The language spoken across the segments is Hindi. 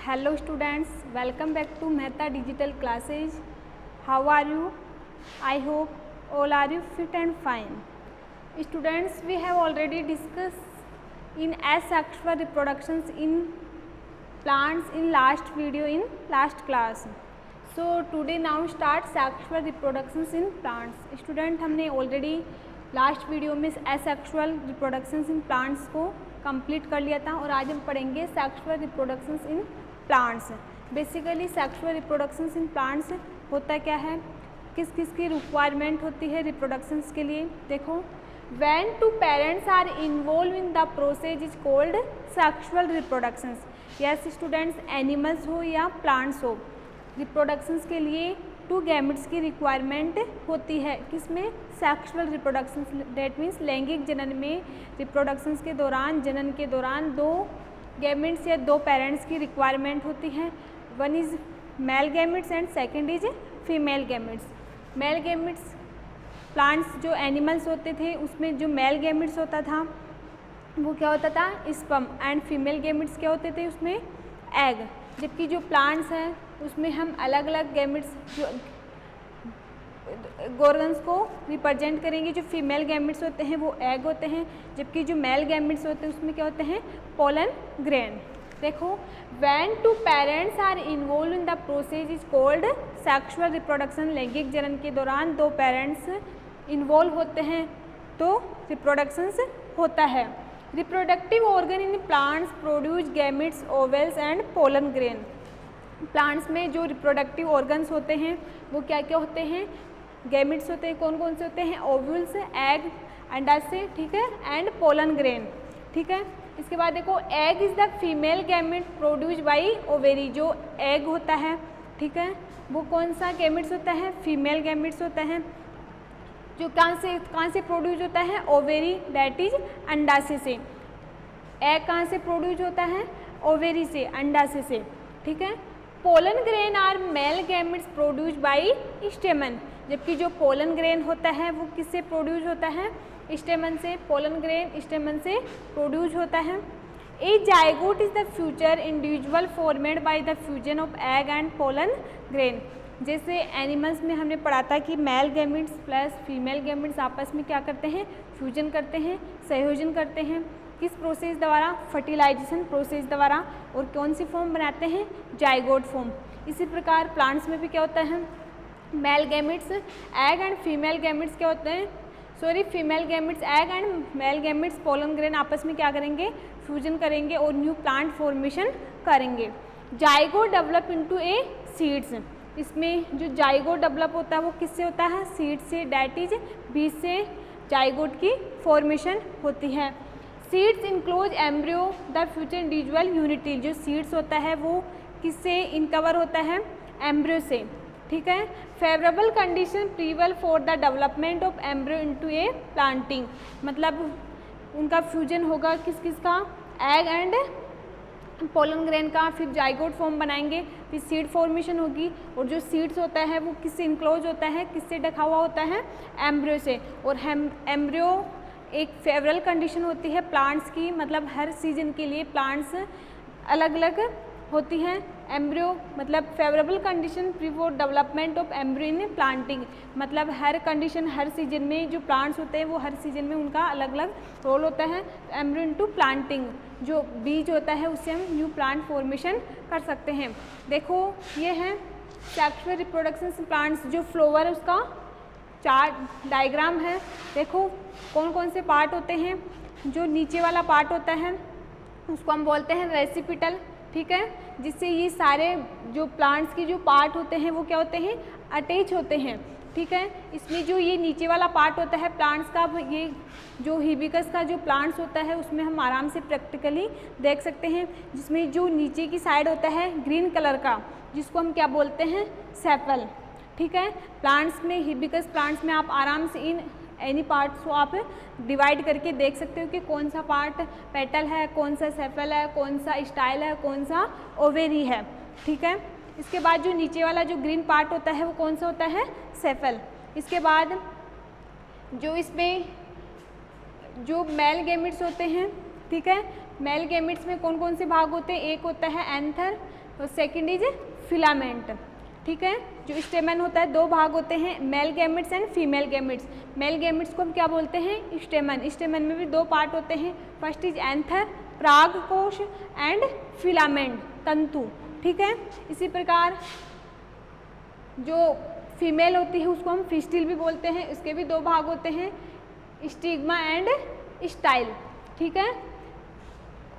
Hello students, welcome back to Mehta Digital Classes. How are you? I hope all are you fit and fine. Students, we have already discussed in asexual reproductions in plants in last video in last class. So today now start sexual reproductions in plants. Student, हमने already लास्ट वीडियो में एसेक्सुअल रिप्रोडक्शंस इन प्लांट्स को कंप्लीट कर लिया था और आज हम पढ़ेंगे sexual reproductions in plants. Basically sexual reproductions in plants होता क्या है, किस किस की रिक्वायरमेंट होती है रिप्रोडक्शंस के लिए। देखो, when two parents are involve in the process is called sexual reproductions. Yes students, animals हो या प्लांट्स हो, रिप्रोडक्शंस के लिए टू गैमेट्स की रिक्वायरमेंट होती है। किसमें? Sexual reproductions. डेट मीन्स लैंगिक जनन में रिप्रोडक्शंस के दौरान, जनन के दौरान दो गैमेट्स या दो पेरेंट्स की रिक्वायरमेंट होती है। One is male gametes and second is female gametes. Male gametes plants जो एनिमल्स होते थे उसमें जो मेल गैमेट्स होता था वो क्या होता था, स्पर्म, एंड फीमेल गैमेट्स क्या होते थे उसमें, एग। जबकि जो प्लांट्स हैं उसमें हम अलग अलग गैमेट्स जो ऑर्गन्स को रिप्रेजेंट करेंगे। जो फीमेल गैमेट्स होते हैं वो एग होते हैं, जबकि जो मेल गैमेट्स होते हैं उसमें क्या होते हैं, पोलन ग्रेन। देखो, when two parents are involve in the process is called sexual reproduction. लैंगिक जनन के दौरान दो पेरेंट्स इन्वॉल्व होते हैं तो रिप्रोडक्शंस होता है। Reproductive organ in plants produce gametes, vowels and pollen grain. Plants में जो रिप्रोडक्टिव ऑर्गन्स होते हैं वो क्या क्या होते हैं, गैमेट्स होते हैं। कौन कौन से होते हैं? ओव्यूल्स, एग, अंडाशय, ठीक है, एंड पोलन ग्रेन, ठीक है। इसके बाद देखो, egg is the female gamete produce by ovary. जो एग होता है, ठीक है, वो कौन सा गैमेट्स होता है, फीमेल गैमेट्स होता है। जो कहाँ से प्रोड्यूस होता है, ओवेरी, दैट इज अंडाशय से। एग कहाँ से प्रोड्यूस होता है, ओवेरी से, अंडाशय से, ठीक है। Pollen grain are male gametes produce by stamen. जबकि जो पोलन ग्रेन होता है वो किससे प्रोड्यूस होता है, स्टेमन से। पोलन ग्रेन स्टेमन से प्रोड्यूस होता है। A zygote is the future individual formed by the fusion of egg and pollen grain. जैसे एनिमल्स में हमने पढ़ा था कि male gametes plus female gametes आपस में क्या करते हैं, फ्यूजन करते हैं, संयोजन करते हैं। किस प्रोसेस द्वारा? फर्टिलाइजेशन प्रोसेस द्वारा। और कौन सी फॉर्म बनाते हैं, जाइगोट फॉर्म। इसी प्रकार प्लांट्स में भी क्या होता है, male gametes egg and female gametes क्या होते हैं, sorry, female gametes egg and male gametes pollen grain आपस में क्या करेंगे, फ्यूजन करेंगे और न्यू प्लांट फॉर्मेशन करेंगे। जाइगोट डेवलप इनटू ए सीड्स। इसमें जो जाइगोट डेवलप होता है वो किससे होता है, सीड से, डैट इज बीज से जाइगोट की फॉर्मेशन होती है। Seeds enclose embryo the future individual unity. जो सीड्स होता है वो किससे इनकवर होता है, एम्ब्रियो से, ठीक है। Favourable condition prevail for the development of embryo into A planting. मतलब उनका फ्यूजन होगा किस किस का, एग एंड पोलन ग्रेन का, फिर जाइगोट फॉर्म बनाएंगे, फिर सीड फॉर्मेशन होगी। और जो सीड्स होता है वो किससे इनक्लोज होता है, किससे ढका हुआ होता है, एम्ब्रियो से। और एम्ब्रियो एक फेवरेबल कंडीशन होती है प्लांट्स की, मतलब हर सीजन के लिए प्लांट्स अलग अलग होती हैं। एम्ब्रियो मतलब favourable condition pre for development of embryo in planting. मतलब हर कंडीशन हर सीजन में जो प्लांट्स होते हैं वो हर सीजन में उनका अलग अलग रोल होता है। एम्ब्रियो इनटू प्लांटिंग, जो बीज होता है उससे हम न्यू प्लांट फॉर्मेशन कर सकते हैं। देखो, ये है सेक्सुअल रिप्रोडक्शन प्लांट्स। जो फ्लावर है उसका चार्ट डायग्राम है। देखो कौन कौन से पार्ट होते हैं। जो नीचे वाला पार्ट होता है उसको हम बोलते हैं रेसिपिटल, ठीक है, जिससे ये सारे जो प्लांट्स के जो पार्ट होते हैं वो क्या होते हैं, अटैच होते हैं, ठीक है। इसमें जो ये नीचे वाला पार्ट होता है प्लांट्स का, ये जो हिबिस्कस का जो प्लांट्स होता है उसमें हम आराम से प्रैक्टिकली देख सकते हैं। जिसमें जो नीचे की साइड होता है ग्रीन कलर का, जिसको हम क्या बोलते हैं, सेपल, ठीक है। प्लांट्स में, हिबिस्कस प्लांट्स में आप आराम से इन एनी पार्ट्स को आप डिवाइड करके देख सकते हो कि कौन सा पार्ट पेटल है, कौन सा सेपल है, कौन सा स्टाइल है, कौन सा ओवेरी है, ठीक है। इसके बाद जो नीचे वाला जो ग्रीन पार्ट होता है वो कौन सा होता है, सेपल। इसके बाद जो इसमें जो मेल गैमेट्स होते हैं, ठीक है, मेल गैमेट्स में कौन कौन से भाग होते हैं, एक होता है एंथर, और सेकंड इज फिलामेंट। ठीक है, जो स्टेमन होता है दो भाग होते हैं, mail gametes and female gametes. Male gametes को हम क्या बोलते हैं? स्टेमन। स्टेमन में भी दो पार्ट होते हैं, फर्स्ट इज एंथर परागकोश एंड फिलामेंट तंतु। ठीक है, इसी प्रकार जो फीमेल होती है उसको हम फिस्टिल भी बोलते हैं, उसके भी दो भाग होते हैं, स्टिग्मा एंड स्टाइल। ठीक है,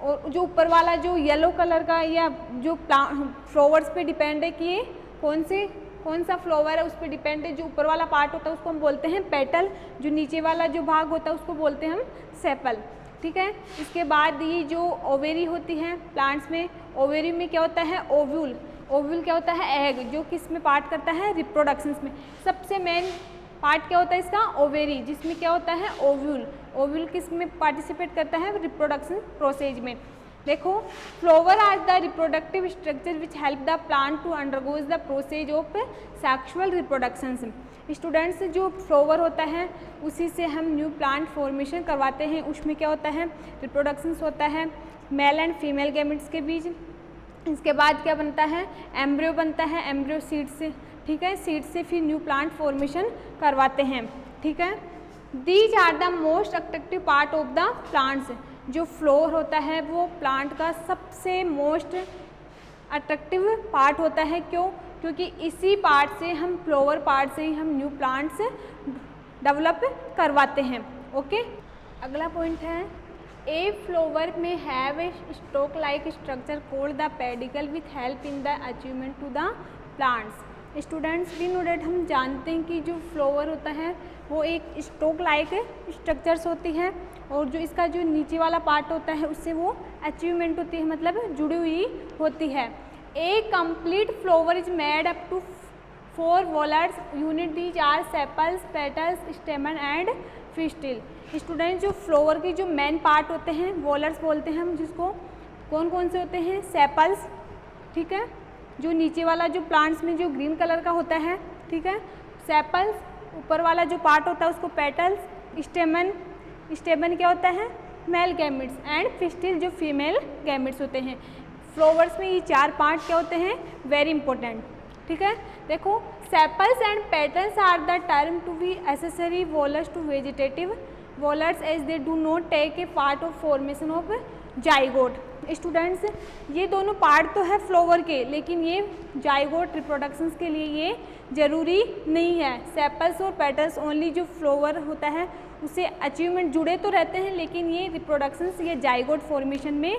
और जो ऊपर वाला जो येलो कलर का या जो फ्लावर्स पे डिपेंड है कि ये कौन सा फ्लावर है उस पर डिपेंड है। जो ऊपर वाला पार्ट होता है उसको हम बोलते हैं पेटल, जो नीचे वाला जो भाग होता है उसको बोलते हैं हम सेपल। ठीक है, इसके बाद ये जो ओवेरी होती है प्लांट्स में, ओवेरी में क्या होता है? ओव्यूल। ओव्यूल क्या होता है? एग, जो किस में पार्ट करता है? रिप्रोडक्शंस में। सबसे मेन पार्ट क्या होता है इसका? ओवेरी, जिसमें क्या होता है? ओव्यूल। ओव्यूल किस में पार्टिसिपेट करता है? रिप्रोडक्शन प्रोसेस में। देखो, flower are the reproductive structure which help the plant to undergoes the process of sexual reproductions. Students, जो फ्लावर होता है उसी से हम न्यू प्लांट फॉर्मेशन करवाते हैं, उसमें क्या होता है? रिप्रोडक्शंस होता है मेल एंड फीमेल गैमेट्स के बीच। इसके बाद क्या बनता है? एम्ब्रियो बनता है, एम्ब्रियो सीड से। ठीक है, सीड से फिर न्यू प्लांट फॉर्मेशन करवाते हैं। ठीक है, these are the most attractive part of the plants. जो फ्लोर होता है वो प्लांट का सबसे मोस्ट अट्रैक्टिव पार्ट होता है। क्यों? क्योंकि इसी पार्ट से हम फ्लावर पार्ट से ही हम न्यू प्लांट्स डेवलप करवाते हैं। ओके, अगला पॉइंट है a flower may have a stalk like structure called the pedicel with help in the achievement to the plants. Students, we know that हम जानते हैं कि जो फ्लावर होता है वो एक स्टॉक लाइक स्ट्रक्चर्स होती है, और जो इसका जो नीचे वाला पार्ट होता है उससे वो अचीवमेंट होती है, मतलब जुड़ी हुई होती है। A complete flower is made up to 4 whorls unit, these are sepals, petals, stamen and pistil. Students, जो फ्लावर की जो मेन पार्ट होते हैं वॉलर्स बोलते हैं हम, जिसको कौन कौन से होते हैं? सेपल्स। ठीक है, जो नीचे वाला जो प्लांट्स में जो ग्रीन कलर का होता है। ठीक है, सेपल्स, ऊपर वाला जो पार्ट होता है उसको पेटल्स, स्टेमन, स्टेमन क्या होता है? मेल गैमेट्स, एंड फिस्टिल जो फीमेल गैमेट्स होते हैं। फ्लावर्स में ये 4 पार्ट क्या होते हैं? Very important. ठीक है, देखो, sepals and petals are the term to be accessory whorls to vegetative whorls as they do not take a part of formation of zygote. Students, ये दोनों पार्ट तो है फ्लावर के, लेकिन ये जाइगोट रिप्रोडक्शंस के लिए ये ज़रूरी नहीं है। सेपल्स और पेटल्स ओनली जो फ्लावर होता है उससे अचीवमेंट जुड़े तो रहते हैं, लेकिन ये रिप्रोडक्शंस ये जाइगोट फॉर्मेशन में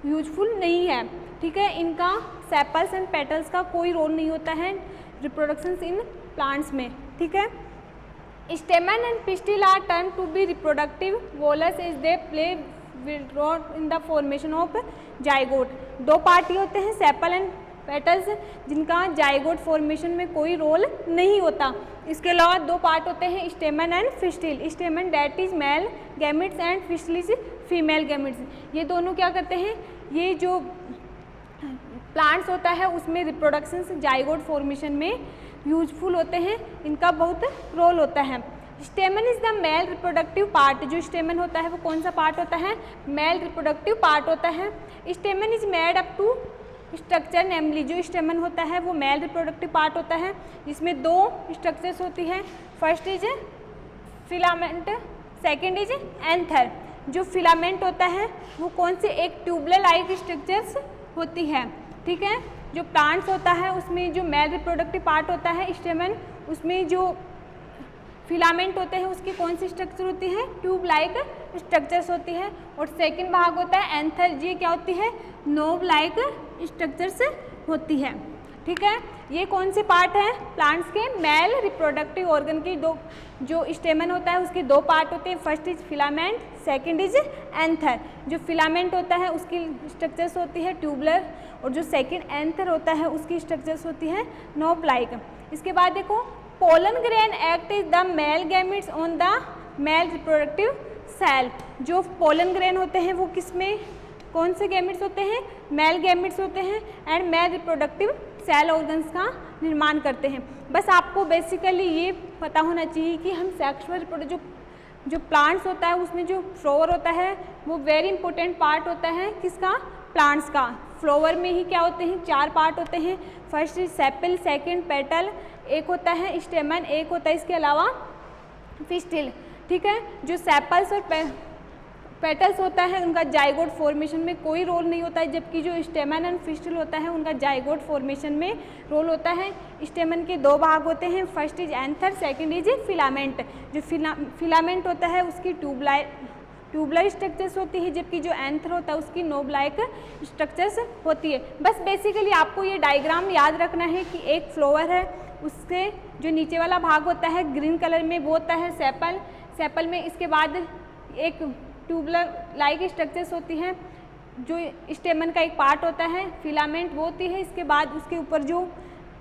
यूजफुल नहीं है। ठीक है, इनका सेपल्स एंड पेटल्स का कोई रोल नहीं होता है रिप्रोडक्शंस इन प्लांट्स में। ठीक है, stamen and pistil are turn to be reproductive whorls as they play role in the formation of zygote. 2 part ये होते हैं, सेपल एंड पेटल्स, जिनका जाइगोट फॉर्मेशन में कोई रोल नहीं होता। इसके अलावा 2 पार्ट होते हैं, stamen and pistil. Stamen that is male gametes and pistil is female gametes. ये दोनों क्या करते हैं? ये जो प्लांट्स होता है उसमें रिप्रोडक्शंस जाइगोट फॉर्मेशन में यूजफुल होते हैं, इनका बहुत रोल होता है। Stamen is the male reproductive part. जो स्टेमन होता है वो कौन सा पार्ट होता है? मेल रिप्रोडक्टिव पार्ट होता है। Stamen is made up to structure, namely जो स्टेमन होता है वो मेल रिप्रोडक्टिव पार्ट होता है, जिसमें 2 स्ट्रक्चर्स होती है। First is filament, second is anther. जो फिलामेंट होता है वो कौन से? एक ट्यूबुलर लाइक स्ट्रक्चर्स होती है। ठीक है, जो प्लांट्स होता है उसमें जो मेल रिप्रोडक्टिव पार्ट होता है स्टेमन, उसमें जो फिलामेंट होते हैं उसकी कौन सी स्ट्रक्चर होती है? ट्यूब लाइक स्ट्रक्चर्स होती है। और सेकंड भाग होता है एंथर, जी क्या होती है? नोब लाइक स्ट्रक्चर्स होती है। ठीक है, ये कौन से पार्ट हैं? प्लांट्स के मेल रिप्रोडक्टिव ऑर्गन की 2, जो स्टेमन होता है उसके 2 पार्ट होते हैं, first is filament, second is anther. जो फिलामेंट होता है उसकी स्ट्रक्चर्स होती है ट्यूबुलर, और जो सेकंड एंथर होता है उसकी स्ट्रक्चर्स होती है नोब लाइक। इसके बाद देखो, pollen grain act is the male gametes on the male reproductive cell. जो पोलन ग्रेन होते हैं वो किस में, कौन से गैमेट्स होते हैं? मेल गैमेट्स होते हैं, and male reproductive cell organs का निर्माण करते हैं। बस आपको बेसिकली ये पता होना चाहिए कि हम सेक्सुअल जो प्लांट्स होता है उसमें जो फ्लावर होता है वो वेरी इंपॉर्टेंट पार्ट होता है किसका? प्लांट्स का। फ्लावर में ही क्या होते हैं, 4 पार्ट होते हैं। फर्स्ट सेपल, सेकंड पेटल, एक होता है स्टेमन, एक होता है इसके अलावा पिस्टिल। ठीक है, जो सेपल्स और पेटल्स होता है उनका जाइगोट फॉर्मेशन में कोई रोल नहीं होता है, जबकि जो स्टेमन एंड पिस्टिल होता है उनका जाइगोट फॉर्मेशन में रोल होता है। स्टेमन के 2 भाग होते हैं, first is anther, second is filament. जो फिलामेंट होता है उसकी ट्यूबलर स्ट्रक्चर्स होती है, जबकि जो एंथर होता है उसकी नोब लाइक स्ट्रक्चर्स होती है। बस बेसिकली आपको ये डायग्राम याद रखना है कि एक फ्लावर है, उससे जो नीचे वाला भाग होता है ग्रीन कलर में वो होता है सेपल। सेपल में इसके बाद एक ट्यूबलर लाइक स्ट्रक्चर्स होती हैं, जो स्टेमन का एक पार्ट होता है। फिलामेंट वो होती है, इसके बाद उसके ऊपर जो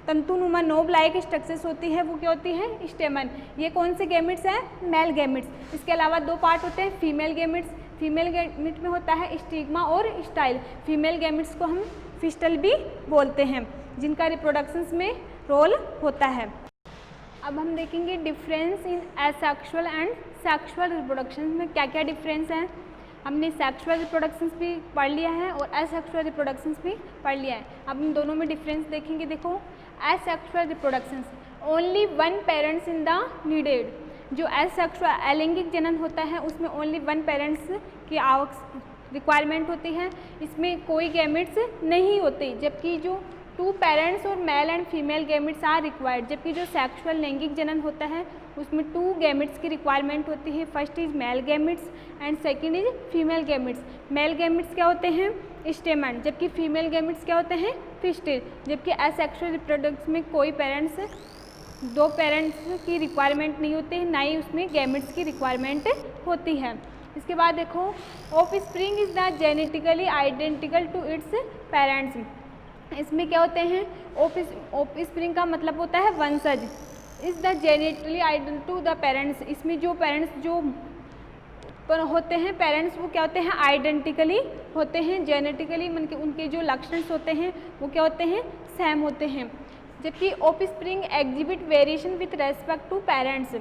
तंतुनुमा नोब लाइक स्ट्रक्चर्स होती है वो क्या होती है, स्टेमन। ये कौन से गैमेट्स हैं, मेल गैमेट्स। इसके अलावा 2 पार्ट होते हैं फीमेल गैमेट्स। फीमेल गैमेट में होता है स्टिग्मा और स्टाइल। फीमेल गैमेट्स को हम फिस्टल भी बोलते हैं, जिनका रिप्रोडक्शंस में रोल होता है। अब हम देखेंगे difference in asexual and sexual reproduction में क्या क्या डिफरेंस हैं। हमने सेक्सुअल रिप्रोडक्शंस भी पढ़ लिया है और एसेक्सुअल रिप्रोडक्शंस भी पढ़ लिया है। अब हम दोनों में डिफरेंस देखेंगे। देखो, asexual reproductions only 1 parents in the needed. जो एसेक्सुअल अलैंगिक जनन होता है उसमें ओनली 1 पेरेंट्स की रिक्वायरमेंट होती है, इसमें कोई गैमेट्स नहीं होते। जबकि जो 2 पेरेंट्स और male and female gametes are required. जबकि जो सेक्सुअल लैंगिक जनन होता है उसमें 2 गैमेट्स की रिक्वायरमेंट होती है। First is male gametes and second is female gametes. Male gametes क्या होते हैं, स्टेमन, जबकि फीमेल गैमेट्स क्या होते हैं, पिस्टिल। जबकि एसेक्सुअल रिप्रोडक्शन में कोई पेरेंट्स 2 पेरेंट्स की रिक्वायरमेंट नहीं होती है, ना ही उसमें गैमेट्स की रिक्वायरमेंट होती है। इसके बाद देखो, offspring is the genetically identical to its parents. इसमें क्या होते हैं, ऑफस्प्रिंग का मतलब होता है वंशज। Is the genetically identical to the parents. इसमें जो पेरेंट्स जो होते हैं पेरेंट्स वो क्या होते हैं, आइडेंटिकली होते हैं। जेनेटिकली मन के उनके जो लक्षण होते हैं वो क्या होते हैं, सेम होते हैं। जबकि offspring exhibit variation with respect to parents.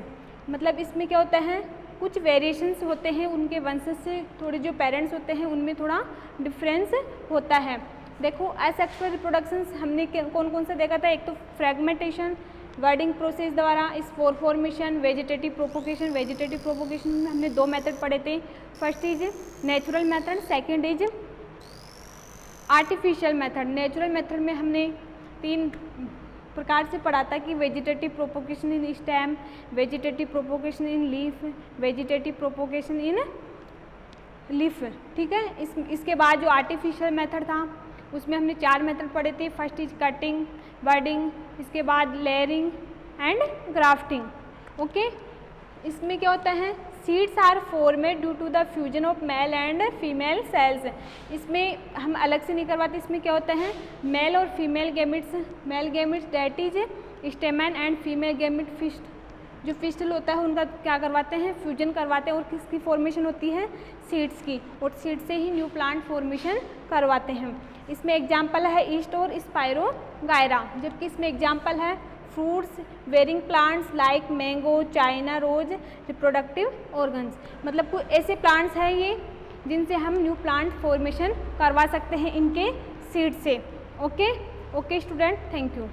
मतलब इसमें क्या होता है, कुछ वेरिएशंस होते हैं उनके वंशज से, थोड़े जो पेरेंट्स होते हैं उनमें थोड़ा डिफरेंस होता है। देखो, एसेक्सुअल रिप्रोडक्शंस हमने कौन कौन सा देखा था। एक तो फ्रेगमेंटेशन वर्डिंग प्रोसेस द्वारा, spore formation, vegetative propagation. Vegetative propagation में हमने 2 मेथड पढ़े थे। First is natural method, second is artificial method. Natural method में हमने 3 प्रकार से पढ़ा था कि वेजिटेटिव प्रोपोगेशन इन स्टेम, वेजिटेटिव प्रोपोगेशन इन लीफ, वेजिटेटिव प्रोपोगेशन इन लीफ। ठीक है, इसके बाद जो आर्टिफिशियल मेथड था उसमें हमने 4 मेथड पढ़े थे। फर्स्ट इज कटिंग, बर्डिंग, इसके बाद लेयरिंग एंड ग्राफ्टिंग। ओके, इसमें क्या होता है, seeds are formed due to the fusion of male and female cells. इसमें हम अलग से नहीं करवाते, इसमें क्या होता है, मेल और female gametes, male gametes that is stamen and female gamete pistil, जो फिस्टल होता है उनका क्या करवाते हैं, फ्यूजन करवाते हैं। और किसकी फॉर्मेशन होती है, सीड्स की, और सीड से ही न्यू प्लांट फॉर्मेशन करवाते हैं। इसमें एग्जाम्पल है ईस्ट और स्पायरोगायरा, जबकि इसमें एग्जाम्पल है fruits bearing plants like mango, China rose, reproductive organs. मतलब कुछ ऐसे प्लांट्स हैं ये जिनसे हम न्यू प्लांट फॉर्मेशन करवा सकते हैं इनके सीड से। Okay student, thank you.